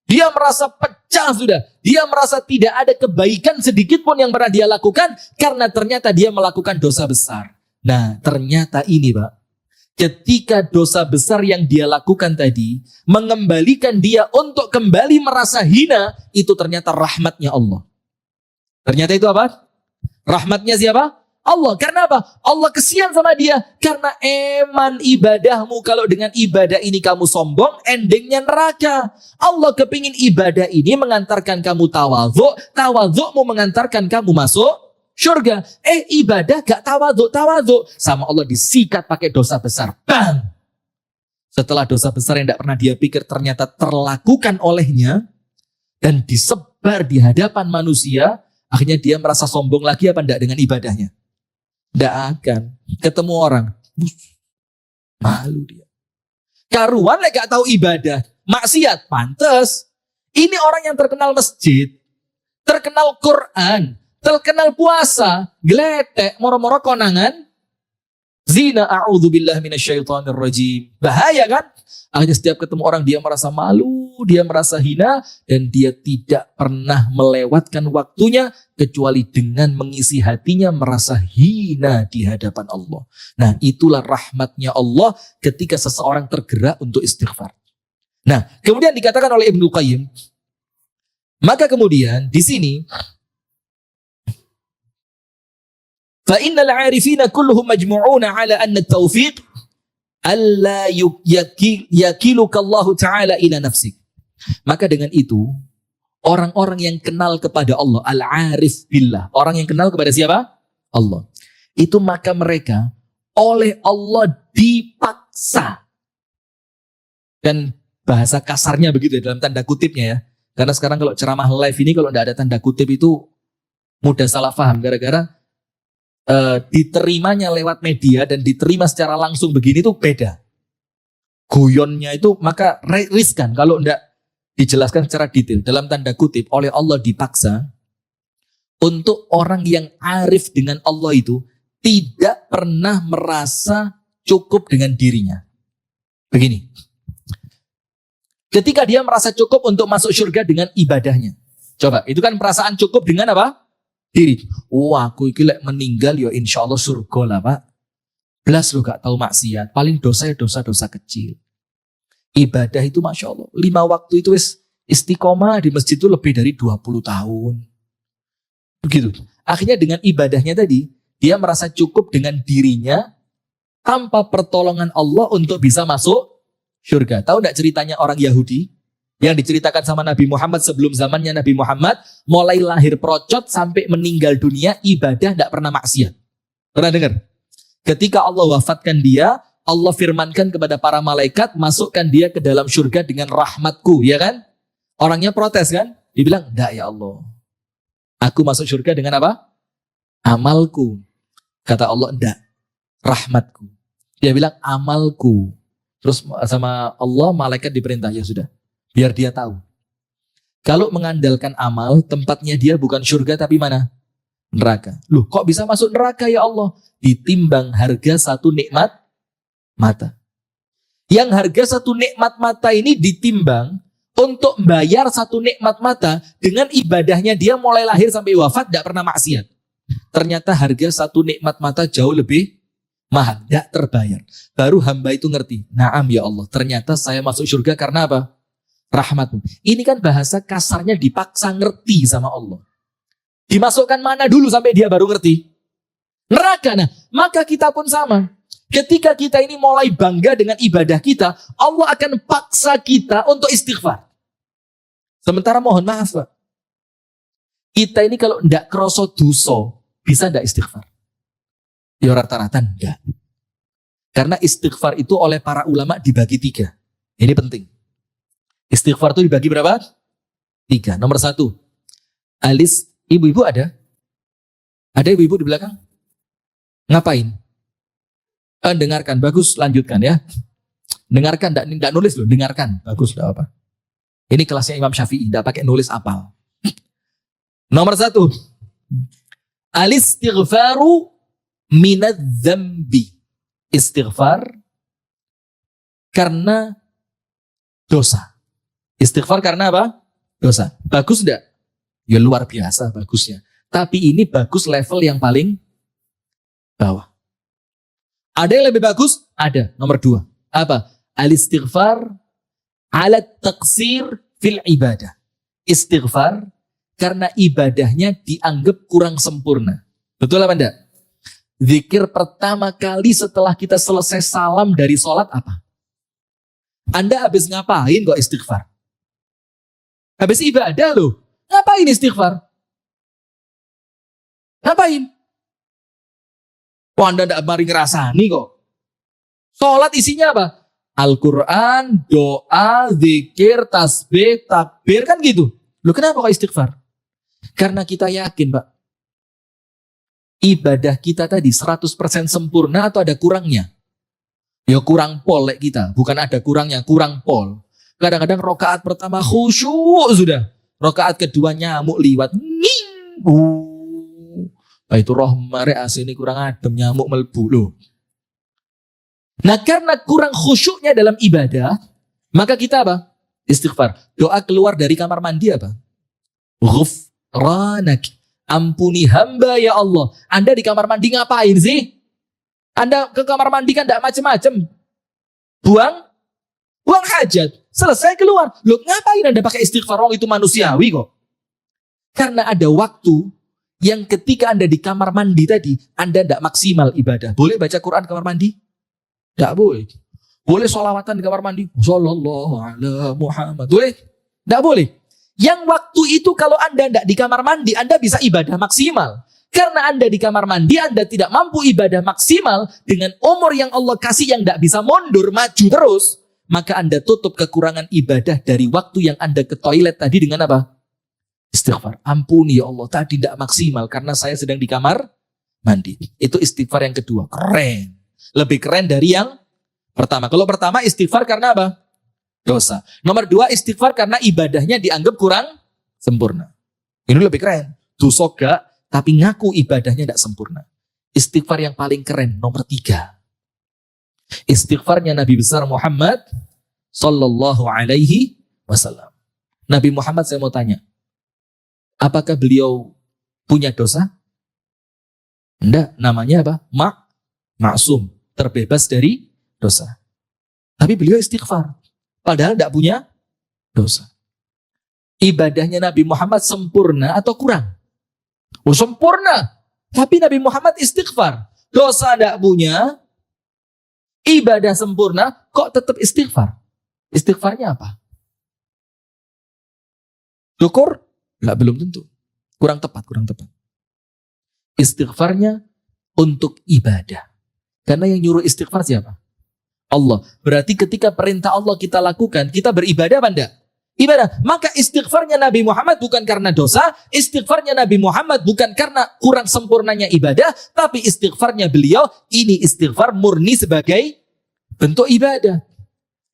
Dia merasa pecah sudah. Dia merasa tidak ada kebaikan sedikit pun yang pernah dia lakukan karena ternyata dia melakukan dosa besar. Nah, ternyata ini, Pak. Ketika dosa besar yang dia lakukan tadi mengembalikan dia untuk kembali merasa hina, itu ternyata rahmatnya Allah. Ternyata itu apa? Rahmatnya siapa? Allah. Karena apa? Allah kesian sama dia. Karena eman ibadahmu, kalau dengan ibadah ini kamu sombong, endingnya neraka. Allah kepingin ibadah ini mengantarkan kamu tawadhu, tawadhu'mu mengantarkan kamu masuk surga. Ibadah gak tawadhu. Sama Allah disikat pakai dosa besar. Bang! Setelah dosa besar yang tidak pernah dia pikir ternyata terlakukan olehnya dan disebar di hadapan manusia, akhirnya dia merasa sombong lagi apa enggak dengan ibadahnya? Tidak akan. Ketemu orang, malu dia. Karuan lah gak tahu ibadah, maksiat, pantes. Ini orang yang terkenal masjid, terkenal Quran, terkenal puasa, geletek, moro-moro konangan, zina, a'udzubillah minasyaitonirrajim. Bahaya kan? Akhirnya setiap ketemu orang dia merasa malu, dia merasa hina, dan dia tidak pernah melewatkan waktunya kecuali dengan mengisi hatinya merasa hina di hadapan Allah. Nah, itulah rahmatnya Allah ketika seseorang tergerak untuk istighfar. Nah, kemudian dikatakan oleh Ibnu Qayyim, maka kemudian di sini fa innal 'arifina kulluhum majmu'una 'ala anna at-tawfiq alla yakiluka Allah Ta'ala ila nafsik. Maka dengan itu, orang-orang yang kenal kepada Allah, al-arif billah, orang yang kenal kepada siapa? Allah. Itu maka mereka oleh Allah dipaksa. Dan bahasa kasarnya begitu ya, dalam tanda kutipnya ya. Karena sekarang kalau ceramah live ini kalau tidak ada tanda kutip itu mudah salah paham. Gara-gara diterimanya lewat media dan diterima secara langsung begini tuh beda. Guyonnya itu maka riskan kalau tidak dijelaskan secara detail. Dalam tanda kutip oleh Allah dipaksa untuk orang yang arif dengan Allah itu tidak pernah merasa cukup dengan dirinya. Begini. Ketika dia merasa cukup untuk masuk surga dengan ibadahnya. Coba, itu kan perasaan cukup dengan apa? Diri. Aku iki lek meninggal ya insya Allah surga lah Pak. Belas lo gak tahu maksiat. Paling dosa ya dosa-dosa kecil. Ibadah itu Masya Allah. 5 waktu itu istiqomah di masjid itu lebih dari 20 tahun. Begitu. Akhirnya dengan ibadahnya tadi, dia merasa cukup dengan dirinya tanpa pertolongan Allah untuk bisa masuk surga. Tahu gak ceritanya orang Yahudi? Yang diceritakan sama Nabi Muhammad sebelum zamannya Nabi Muhammad, mulai lahir procot sampai meninggal dunia, ibadah tidak pernah maksiat. Pernah dengar? Ketika Allah wafatkan dia, Allah firmankan kepada para malaikat, masukkan dia ke dalam surga dengan rahmatku, ya kan? Orangnya protes kan? Dibilang, enggak ya Allah. Aku masuk surga dengan apa? Amalku. Kata Allah, enggak. Rahmatku. Dia bilang, amalku. Terus sama Allah, malaikat diperintah, ya sudah. Biar dia tahu. Kalau mengandalkan amal, tempatnya dia bukan surga tapi mana? Neraka. Loh, kok bisa masuk neraka ya Allah? Ditimbang harga satu nikmat mata. Yang harga satu nikmat mata ini ditimbang untuk bayar satu nikmat mata dengan ibadahnya dia mulai lahir sampai wafat tidak pernah maksiat. Ternyata harga satu nikmat mata jauh lebih mahal, tidak terbayar. Baru hamba itu ngerti, naam ya Allah, ternyata saya masuk surga karena apa? Rahmatmu. Ini kan bahasa kasarnya dipaksa ngerti sama Allah. Dimasukkan mana dulu sampai dia baru ngerti? Neraka. Nah, maka kita pun sama. Ketika kita ini mulai bangga dengan ibadah kita, Allah akan paksa kita untuk istighfar. Sementara mohon maaf Pak, kita ini kalau tidak kroso dosa, bisa tidak istighfar? Ya rata-rata enggak. Karena istighfar itu oleh para ulama dibagi 3. Ini penting. Istighfar itu dibagi berapa? 3. Nomor 1. Ibu-ibu ada? Ada ibu-ibu di belakang? Ngapain? Dengarkan, bagus, lanjutkan ya. Dengarkan, tidak nulis loh, dengarkan. Bagus, tidak apa. Ini kelasnya Imam Syafi'i, tidak pakai nulis apal. Nomor 1. Al-istighfaru minadz-dzambi. Istighfar karena dosa. Istighfar karena apa? Dosa. Bagus enggak? Ya luar biasa bagusnya. Tapi ini bagus level yang paling bawah. Ada yang lebih bagus? Ada. Nomor 2. Apa? Al-istighfar ala taksir fil ibadah. Istighfar karena ibadahnya dianggap kurang sempurna. Betul apa enggak? Zikir pertama kali setelah kita selesai salam dari sholat apa? Anda habis ngapain kok istighfar? Habis ibadah loh. Ngapain istighfar? Ngapain? Anda tidak mari ngerasani kok. Sholat isinya apa? Al-Quran, doa, zikir, tasbih, takbir, kan gitu. Loh kenapa kok istighfar? Karena kita yakin, Pak. Ibadah kita tadi 100% sempurna atau ada kurangnya? Ya kurang pol kita. Bukan ada kurangnya, kurang pol. Kadang-kadang rokaat pertama khusyuk sudah. Rokaat kedua nyamuk liwat. Itu roh mare asini kurang adem, nyamuk melbu loh. Nah karena kurang khusyuknya dalam ibadah, maka kita apa? Istighfar. Doa keluar dari kamar mandi apa? Ghufranak. Ampuni hamba ya Allah. Anda di kamar mandi ngapain sih? Anda ke kamar mandi kan tidak macam-macam. Buang hajat. Selesai keluar. Loh ngapain Anda pakai istighfar? Orang itu manusiawi kok. Karena ada waktu yang ketika Anda di kamar mandi tadi, Anda tidak maksimal ibadah. Boleh baca Quran di kamar mandi? Tidak boleh. Boleh sholawatan di kamar mandi? Sallallahu ala Muhammad. Boleh? Tidak boleh. Yang waktu itu kalau Anda tidak di kamar mandi, Anda bisa ibadah maksimal. Karena Anda di kamar mandi, Anda tidak mampu ibadah maksimal dengan umur yang Allah kasih yang tidak bisa mundur, maju terus. Maka Anda tutup kekurangan ibadah dari waktu yang Anda ke toilet tadi dengan apa? Istighfar. Ampuni ya Allah, tadi tidak maksimal karena saya sedang di kamar mandi. Itu istighfar yang kedua. Keren. Lebih keren dari yang pertama. Kalau pertama istighfar karena apa? Dosa. Nomor 2 istighfar karena ibadahnya dianggap kurang sempurna. Ini lebih keren. Dosa gak, tapi ngaku ibadahnya tidak sempurna. Istighfar yang paling keren. Nomor 3. Istighfarnya Nabi besar Muhammad Sallallahu alaihi wasallam. Nabi Muhammad saya mau tanya. Apakah beliau punya dosa? Enggak. Namanya apa? Maksum. Terbebas dari dosa. Tapi beliau istighfar. Padahal tidak punya dosa. Ibadahnya Nabi Muhammad sempurna atau kurang? Oh sempurna. Tapi Nabi Muhammad istighfar. Dosa tidak punya. Ibadah sempurna. Kok tetap istighfar? Istighfarnya apa? Syukur? Enggak, belum tentu. Kurang tepat. Istighfarnya untuk ibadah. Karena yang nyuruh istighfar siapa? Allah. Berarti ketika perintah Allah kita lakukan, kita beribadah apa enggak? Ibadah. Maka istighfarnya Nabi Muhammad bukan karena dosa, istighfarnya Nabi Muhammad bukan karena kurang sempurnanya ibadah, tapi istighfarnya beliau, ini istighfar murni sebagai bentuk ibadah.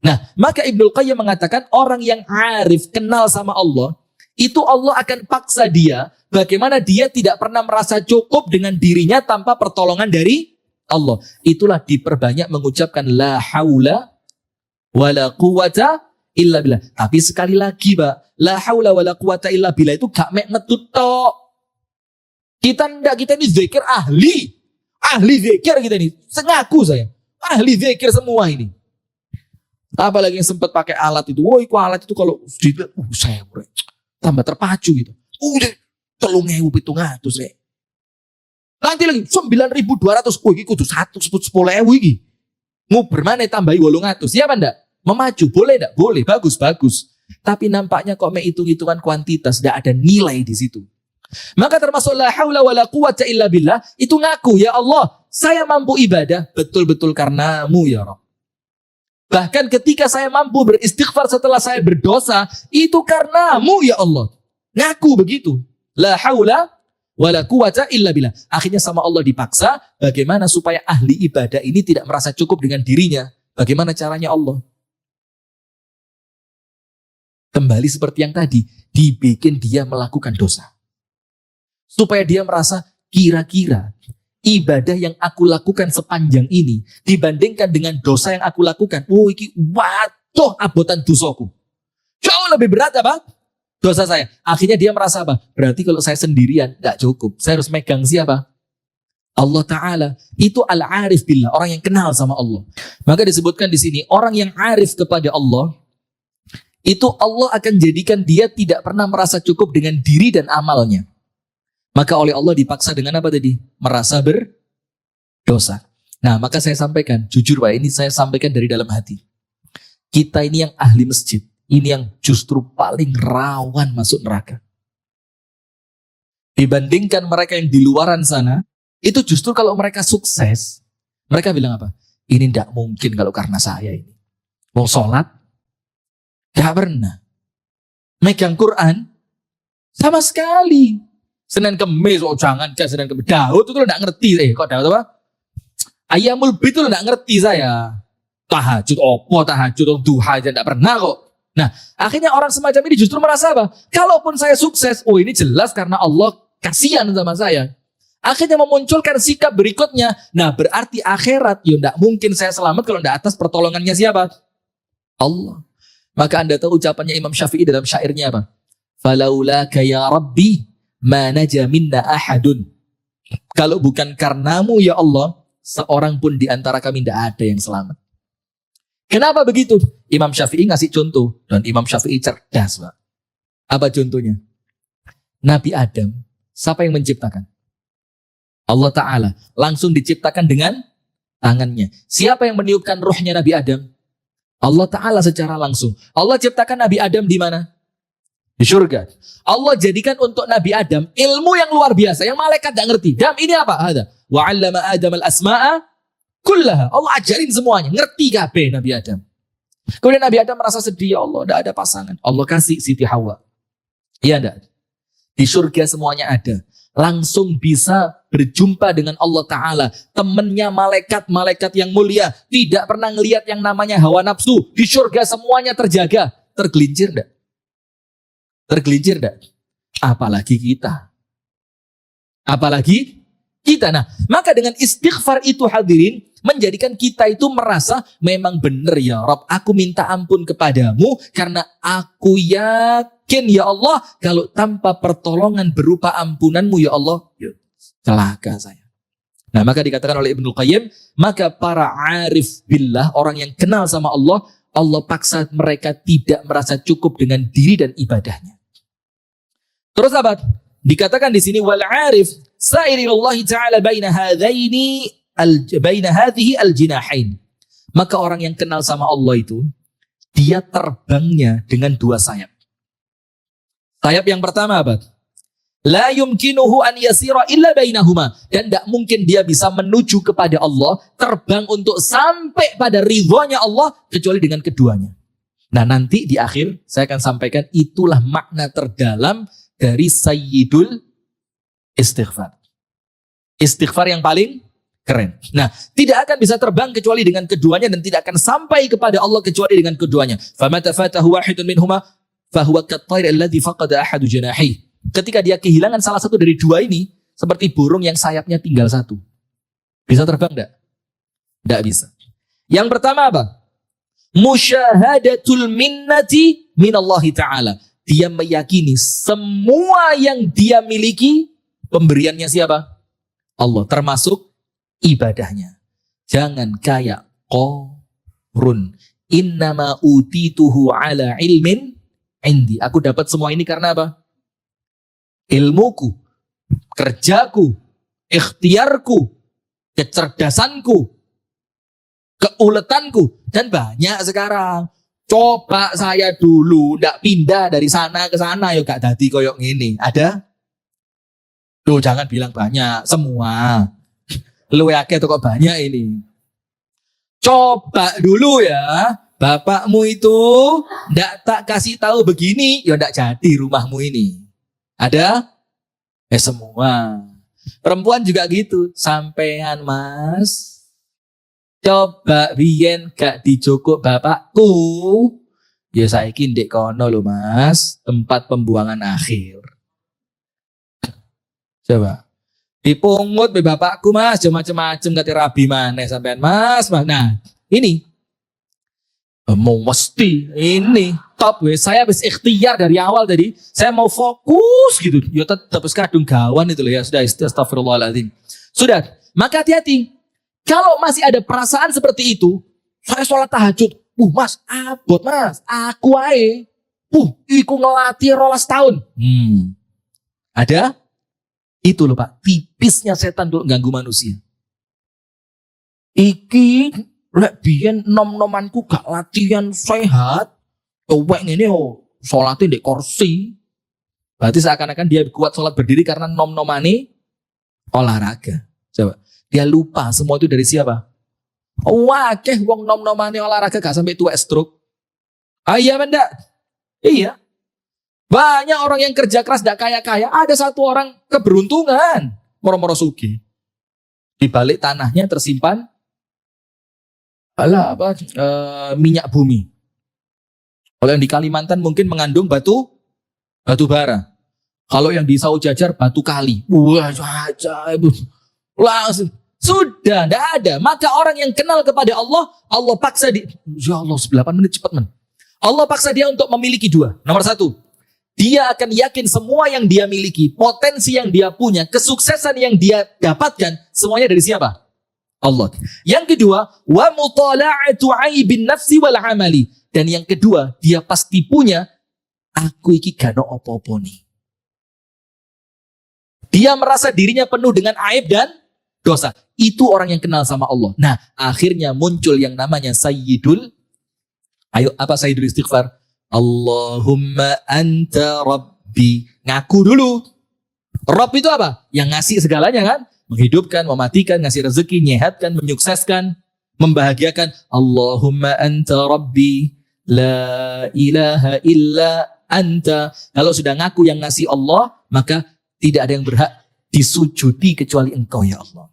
Nah, maka Ibnul Qayyim mengatakan orang yang arif, kenal sama Allah, itu Allah akan paksa dia, bagaimana dia tidak pernah merasa cukup dengan dirinya tanpa pertolongan dari Allah. Itulah diperbanyak mengucapkan la haula wala quwata illa billah. Tapi sekali lagi, Pak, la haula wala quwata illa billah itu gak mek ngetut tok. Kita ini zikir ahli. Ahli zikir kita ini. Sengaku saya. Ahli zikir semua ini. Apalagi yang sempat pakai alat itu. Woi, alat itu kalau saya tambah terpacu gitu. Udah 3.700 Nanti lagi 9.200. Oh, ini kudu 110.000 ini. Nguber mana tambahi 800. Siapa enggak? Memacu. Boleh enggak? Boleh. Bagus. Tapi nampaknya kok hitung-hitungan kuantitas. Tidak ada nilai di situ. Maka termasuk la haula wala quwata illa billah. Itu ngaku, ya Allah, saya mampu ibadah. Betul-betul karenamu ya Rabb. Bahkan ketika saya mampu beristighfar setelah saya berdosa. Itu karenamu ya Allah. Ngaku begitu. La haula wala quwata illa billah. Akhirnya sama Allah dipaksa. Bagaimana supaya ahli ibadah ini tidak merasa cukup dengan dirinya? Bagaimana caranya Allah? Kembali seperti yang tadi. Dibikin dia melakukan dosa. Supaya dia merasa kira-kira ibadah yang aku lakukan sepanjang ini dibandingkan dengan dosa yang aku lakukan. Oh iki waduh abotan dosaku. Jauh lebih berat apa? Dosa saya. Akhirnya dia merasa apa? Berarti kalau saya sendirian nggak cukup. Saya harus megang siapa? Allah Ta'ala. Itu al-arif billah, orang yang kenal sama Allah. Maka disebutkan di sini, orang yang arif kepada Allah, itu Allah akan jadikan dia tidak pernah merasa cukup dengan diri dan amalnya. Maka oleh Allah dipaksa dengan apa tadi? Merasa berdosa. Nah, maka saya sampaikan, jujur Pak, ini saya sampaikan dari dalam hati. Kita ini yang ahli masjid, ini yang justru paling rawan masuk neraka. Dibandingkan mereka yang di luaran sana, itu justru kalau mereka sukses, mereka bilang apa? Ini tidak mungkin kalau karena saya ini. Mau sholat, gak pernah. Megang Quran, sama sekali. Senin Kemis, oh jangan kan Senin Kemis. Daud itu tidak ngerti. Kok Daud apa? Ayamul Bid itu tidak ngerti saya. Tahajud, tahajud, duha aja tidak pernah kok. Nah, akhirnya orang semacam ini justru merasa apa? Kalaupun saya sukses, oh ini jelas karena Allah kasihan sama saya. Akhirnya memunculkan sikap berikutnya. Nah, berarti akhirat, ya tidak mungkin saya selamat kalau tidak atas pertolongannya siapa? Allah. Maka Anda tahu ucapannya Imam Syafi'i dalam syairnya apa? Falaulaka ya Rabbi ma naja minna ahadun. Kalau bukan karenamu ya Allah, seorang pun di antara kami tidak ada yang selamat. Kenapa begitu? Imam Syafi'i ngasih contoh. Dan Imam Syafi'i cerdas, Pak. Apa contohnya? Nabi Adam, siapa yang menciptakan? Allah Ta'ala. Langsung diciptakan dengan tangannya. Siapa yang meniupkan ruhnya Nabi Adam? Allah Ta'ala secara langsung. Allah ciptakan Nabi Adam di mana? Di surga. Allah jadikan untuk Nabi Adam ilmu yang luar biasa. Yang malaikat tidak ngerti. Dam ini apa? Ada. Wa'allama Adam al-asma'a kullaha. Allah ajarin semuanya. Ngerti kabeh Nabi Adam. Kemudian Nabi Adam merasa sedih. Ya Allah, tidak ada pasangan. Allah kasih Siti Hawa. Iya enggak? Di surga semuanya ada. Langsung bisa berjumpa dengan Allah Ta'ala. Temennya malaikat-malaikat yang mulia. Tidak pernah ngelihat yang namanya hawa nafsu. Di surga semuanya terjaga. Tergelincir enggak? Tergelincir enggak? Apalagi kita. Apalagi kita. Nah, maka dengan istighfar itu hadirin, menjadikan kita itu merasa memang benar ya Rabb, aku minta ampun kepadamu karena aku yakin ya Allah, kalau tanpa pertolongan berupa ampunanmu ya Allah, ya celaka saya. Nah, maka dikatakan oleh Ibnu Qayyim, maka para arif billah, orang yang kenal sama Allah, Allah paksa mereka tidak merasa cukup dengan diri dan ibadahnya. Terus sahabat, dikatakan di sini wal arif sa'irillah ta'ala baina hadhihi al-jinahain. Maka orang yang kenal sama Allah itu, dia terbangnya dengan dua sayap. Sayap yang pertama apa? La yumkinuhu an yasira illa bainahuma. Dan tidak mungkin dia bisa menuju kepada Allah, terbang untuk sampai pada ridhonya Allah, kecuali dengan keduanya. Nah, nanti di akhir saya akan sampaikan itulah makna terdalam dari sayyidul istighfar. Istighfar yang paling keren. Nah, tidak akan bisa terbang kecuali dengan keduanya dan tidak akan sampai kepada Allah kecuali dengan keduanya. Famata fatahu wahidun minhuma fahuwa kattair alladhi faqada ahadu janahi. Ketika dia kehilangan salah satu dari dua ini, seperti burung yang sayapnya tinggal satu. Bisa terbang enggak? Enggak bisa. Yang pertama apa? Musyahadatul minnati minallahi ta'ala. Dia meyakini semua yang dia miliki pemberiannya siapa? Allah, termasuk ibadahnya. Jangan kayak Qarun. Innama utituhu ala ilmin indi. Aku dapat semua ini karena apa? Ilmuku, kerjaku, ikhtiarku, kecerdasanku, keuletanku. Dan banyak sekarang. Coba saya dulu ndak pindah dari sana ke sana ya gak dadi koyok ngene. Ada? Loh, jangan bilang banyak, semua. Lu yakin kok banyak ini. Coba dulu ya, bapakmu itu ndak tak kasih tahu begini, ya ndak jadi rumahmu ini. Ada? Semua. Perempuan juga gitu, sampean Mas. Coba biyen gak dijokok bapakku. Ya saiki ndek kono lho Mas, tempat pembuangan akhir. Coba. Dipungut be bapakku Mas, macam-macam kate rabi maneh sampean Mas. Nah, ini mau mesti ini top wes, saya habis ikhtiar dari awal tadi, saya mau fokus gitu. Ya tetap kadung gawan itu loh ya, sudah astagfirullahaladzim. Sudah, maka hati-hati. Kalau masih ada perasaan seperti itu, saya sholat tahajud, mas, abot mas, aku ae. Iku ngelatih 12 tahun. Ada? Itu loh Pak, tipisnya setan dulu ganggu manusia. Iki lek biyen nom-nomanku gak latihan sehat, cowek ngene yo salate ndek kursi. Berarti seakan-akan dia kuat salat berdiri karena nom-nomane olahraga. Coba, dia lupa semua itu dari siapa? Wakeh wong nom-nomane olahraga gak sampai tua stroke. Iya mendak? Iya. Banyak orang yang kerja keras gak kaya-kaya, ada satu orang keberuntungan, moro-moro sugih. Di balik tanahnya tersimpan minyak bumi. Kalau yang di Kalimantan mungkin mengandung batu bara. Kalau yang di Sau Jajar batu kali. Wah, ajaib. Langsung sudah tidak ada. Maka orang yang kenal kepada Allah, Allah paksa dia. Ya Allah, 8 menit cepat men. Allah paksa dia untuk memiliki dua. Nomor satu, dia akan yakin semua yang dia miliki, potensi yang dia punya, kesuksesan yang dia dapatkan, semuanya dari siapa? Allah. Yang kedua, wa mutala'atu aibin nafsi wal amali. Dan yang kedua, dia pasti punya, aku iki gano opo-opo nih. Dia merasa dirinya penuh dengan aib dan dosa. Itu orang yang kenal sama Allah. Nah, akhirnya muncul yang namanya Sayyidul. Ayo, apa Sayyidul Istighfar? Allahumma anta rabbi. Ngaku dulu. Rabb itu apa? Yang ngasih segalanya kan? Menghidupkan, mematikan, ngasih rezeki, nyehatkan, menyukseskan, membahagiakan. Allahumma anta rabbi. La ilaha illa anta. Kalau sudah ngaku yang ngasih Allah, maka tidak ada yang berhak disujudi kecuali engkau ya Allah.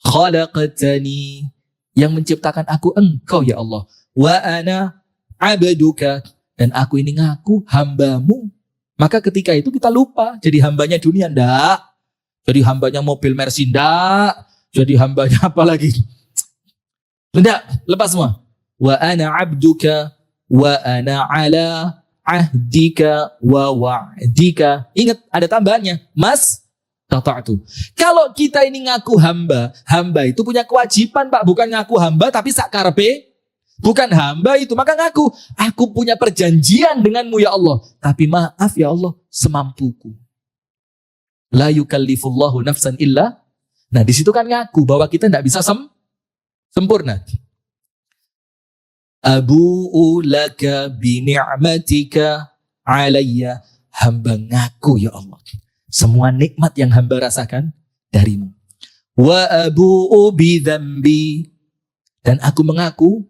Khalaqtani. Yang menciptakan aku engkau ya Allah. Wa ana abduka. Dan aku ini ngaku hambamu. Maka ketika itu kita lupa jadi hambanya dunia, ndak. Jadi hambanya mobil Mercy, ndak. Jadi hambanya apa lagi? Ndak, lepas semua. Wa ana abduka wa ana ala ahdika wa wa'dika. Ingat ada tambahannya. Mas tata'tu. Kalau kita ini ngaku hamba, hamba itu punya kewajiban Pak, bukan ngaku hamba tapi sak karepe. Bukan hamba itu, maka ngaku, aku punya perjanjian denganmu ya Allah. Tapi maaf ya Allah, semampuku. La yukallifullahu nafsan illa. Nah di situ kan ngaku bahwa kita tidak bisa sempurna. Abu'u laka bini'matika alayya. Hamba ngaku ya Allah. Semua nikmat yang hamba rasakan darimu. Wa abu'u bidhambi. Dan aku mengaku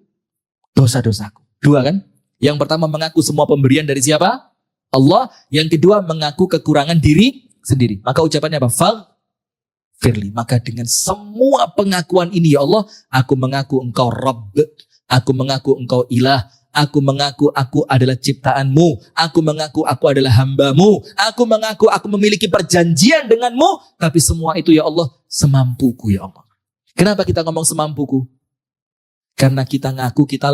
dosa-dosaku. Dua kan? Yang pertama mengaku semua pemberian dari siapa? Allah. Yang kedua mengaku kekurangan diri sendiri. Maka ucapannya apa? Faghfirli. Maka dengan semua pengakuan ini ya Allah, aku mengaku engkau Rabb. Aku mengaku engkau ilah. Aku mengaku aku adalah ciptaanmu. Aku mengaku aku adalah hambamu. Aku mengaku aku memiliki perjanjian denganmu. Tapi semua itu ya Allah, semampuku ya Allah. Kenapa kita ngomong semampuku? Karena kita ngaku kita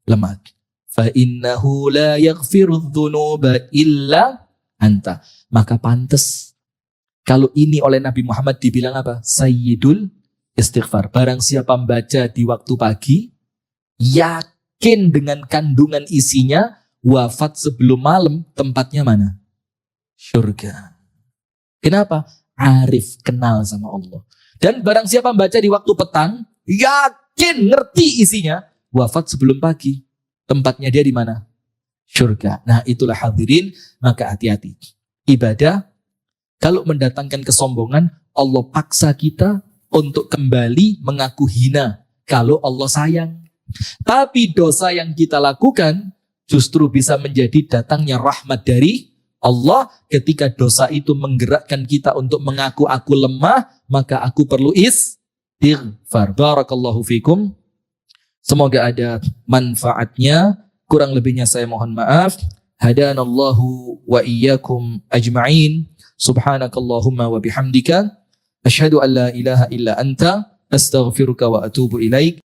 lemah. Fa innahu la yaghfiru dzunuba illa anta. Maka pantas kalau ini oleh Nabi Muhammad dibilang apa? Sayyidul Istighfar. Barang siapa membaca di waktu pagi, yakin dengan kandungan isinya, wafat sebelum malam, tempatnya mana? Surga. Kenapa? Arif, kenal sama Allah. Dan barang siapa membaca di waktu petang, yakin, ngerti isinya, wafat sebelum pagi. Tempatnya dia di mana? Surga. Nah itulah hadirin, maka hati-hati. Ibadah, kalau mendatangkan kesombongan, Allah paksa kita untuk kembali mengaku hina. Kalau Allah sayang. Tapi dosa yang kita lakukan, justru bisa menjadi datangnya rahmat dari Allah. Ketika dosa itu menggerakkan kita untuk mengaku aku lemah, maka aku perlu istighfar. Barakallahu fikum. Semoga ada manfaatnya. Kurang lebihnya saya mohon maaf. Hadanallahu wa iyyakum ajma'in. Subhanakallahumma wa bihamdika. Asyhadu an la ilaha illa anta. Astaghfiruka wa atubu ilaik.